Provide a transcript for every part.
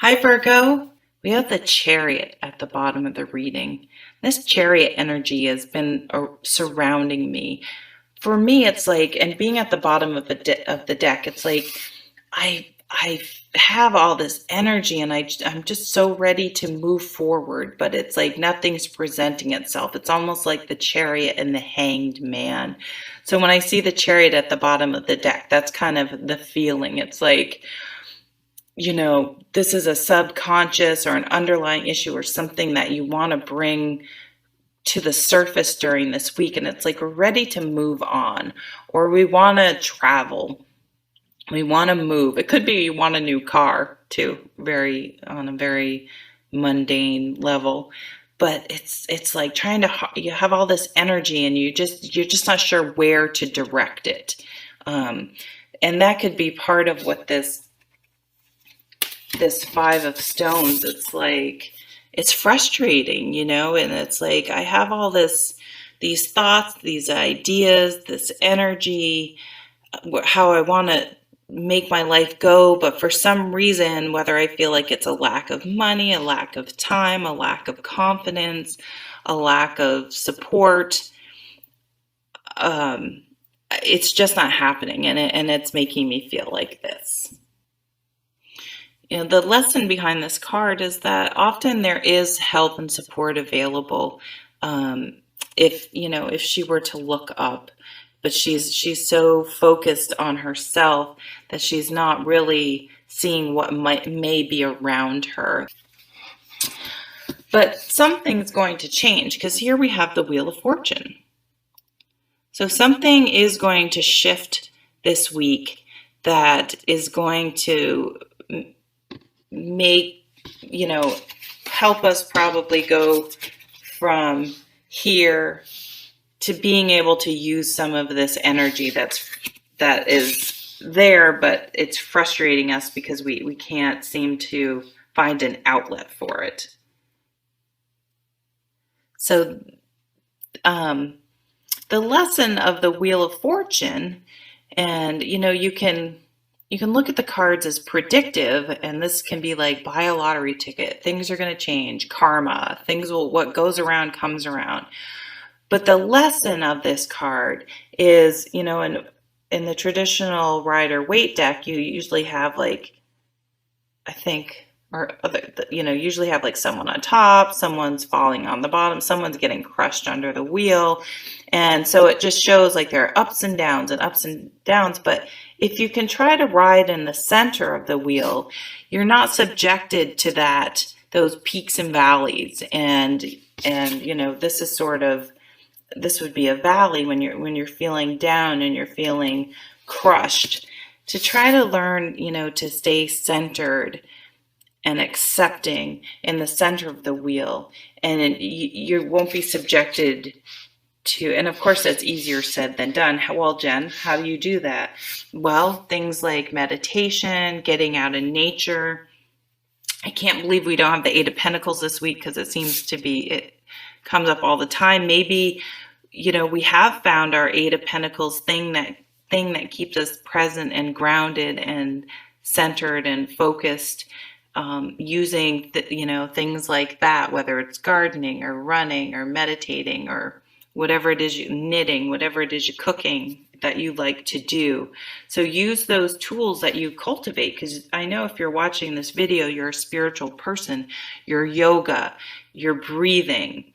Hi, Virgo. We have the Chariot at the bottom of the reading. This Chariot energy has been surrounding me. For me, it's like, and being at the bottom of the deck, it's like I have all this energy, and I'm just so ready to move forward, but it's like nothing's presenting itself. It's almost like the Chariot and the Hanged Man. So when I see the Chariot at the bottom of the deck, that's kind of the feeling. It's like, this is a subconscious or an underlying issue or something that you want to bring to the surface during this week. And it's like we're ready to move on, or we want to travel. We want to move. It could be you want a new car too, on a very mundane level. But it's like you have all this energy and you're just not sure where to direct it. And that could be part of what this Five of Stones, it's like, it's frustrating, and it's like I have all these thoughts, these ideas, this energy, how I want to make my life go, but for some reason, whether I feel like it's a lack of money, a lack of time, a lack of confidence, a lack of support, it's just not happening, and it's making me feel like this. The lesson behind this card is that often there is help and support available, if she were to look up, but she's so focused on herself that she's not really seeing what may be around her. But something's going to change, because here we have the Wheel of Fortune. So something is going to shift this week that is going to help us probably go from here to being able to use some of this energy that is there, but it's frustrating us because we can't seem to find an outlet for it. So the lesson of the Wheel of Fortune, and you can look at the cards as predictive, and this can be like buy a lottery ticket. Things are going to change, karma, what goes around comes around. But the lesson of this card is, in the traditional Rider-Waite deck, you usually have usually have like someone on top, someone's falling on the bottom, someone's getting crushed under the wheel. And so it just shows like there are ups and downs, but if you can try to ride in the center of the wheel, you're not subjected to those peaks and valleys. And this would be a valley when you're feeling down and you're feeling crushed. To try to learn, to stay centered and accepting in the center of the wheel, and you won't be subjected to, and of course that's easier said than done. Well, Jen, how do you do that? Well, things like meditation, getting out in nature. I can't believe we don't have the Eight of Pentacles this week, because it comes up all the time. Maybe, we have found our Eight of Pentacles thing that keeps us present and grounded and centered and focused, using things like that, whether it's gardening or running or meditating or whatever it is knitting, whatever it is cooking that you like to do. So use those tools that you cultivate, because I know if you're watching this video, you're a spiritual person. Your yoga, your breathing.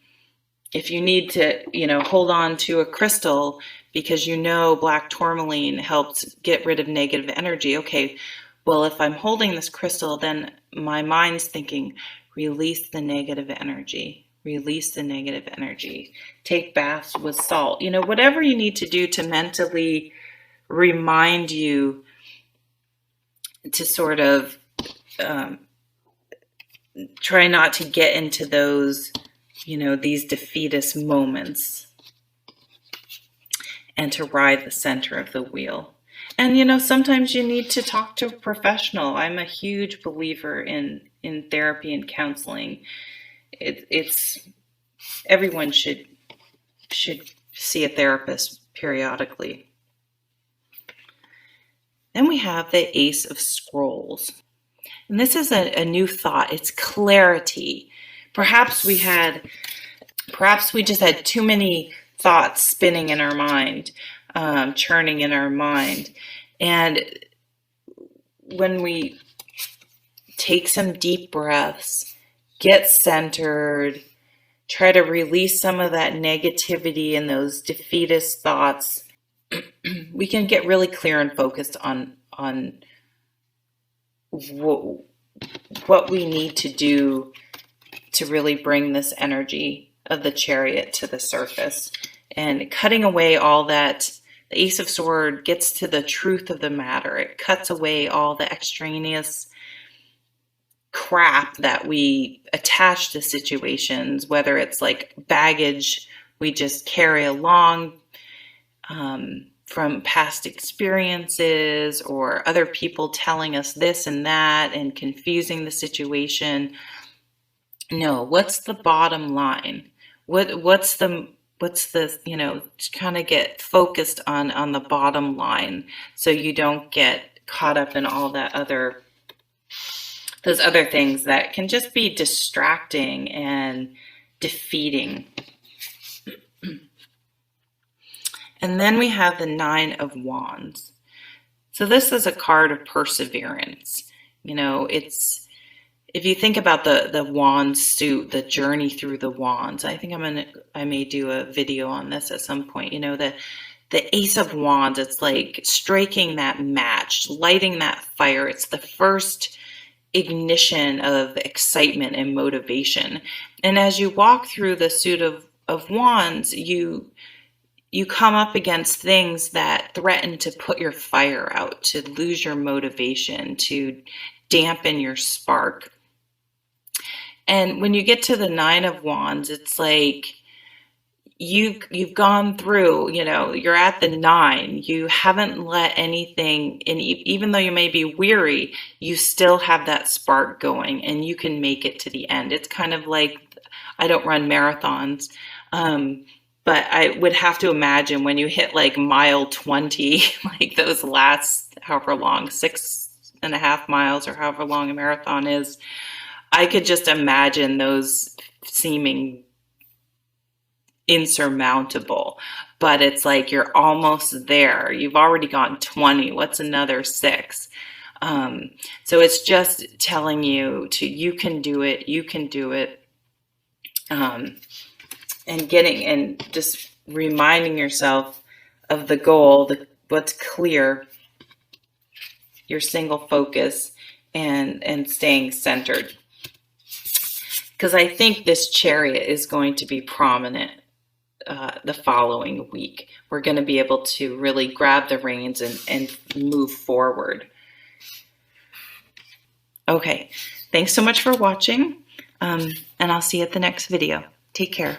If you need to, hold on to a crystal because black tourmaline helps get rid of negative energy. Okay, well, if I'm holding this crystal, then my mind's thinking, release the negative energy. Release the negative energy. Take baths with salt. Whatever you need to do to mentally remind you to sort of try not to get into those, these defeatist moments, and to ride the center of the wheel. And, sometimes you need to talk to a professional. I'm a huge believer in therapy and counseling. It's everyone should see a therapist periodically. Then we have the Ace of Scrolls. And this is a new thought. It's clarity. Perhaps we just had too many thoughts spinning in our mind, churning in our mind. And when we take some deep breaths, get centered, try to release some of that negativity and those defeatist thoughts, we can get really clear and focused on what we need to do to really bring this energy of the Chariot to the surface, and cutting away all that. The Ace of Swords gets to the truth of the matter. It cuts away all the extraneous crap that we attach to situations, whether it's like baggage we just carry along from past experiences, or other people telling us this and that and confusing the situation. No, what's the bottom line? What's the kind of get focused on the bottom line, so you don't get caught up in all that those other things that can just be distracting and defeating. And then we have the Nine of Wands. So this is a card of perseverance. It's, if you think about the wand suit, the journey through the wands, I think I may do a video on this at some point. The Ace of Wands, it's like striking that match, lighting that fire. It's the first ignition of excitement and motivation. And as you walk through the suit of wands, you come up against things that threaten to put your fire out, to lose your motivation, to dampen your spark. And when you get to the Nine of Wands, it's like you've gone through, you're at the 9. You haven't let anything, and even though you may be weary, you still have that spark going, and you can make it to the end. It's kind of like, I don't run marathons, but I would have to imagine when you hit like mile 20, like those last however long, 6.5 miles or however long a marathon is, I could just imagine those seeming insurmountable. But it's like you're almost there. You've already gone 20. What's another 6? So it's just telling you you can do it. You can do it. And just reminding yourself of the goal, what's clear, your single focus, and staying centered. Because I think this Chariot is going to be prominent the following week. We're going to be able to really grab the reins and move forward. Okay, thanks so much for watching, and I'll see you at the next video. Take care.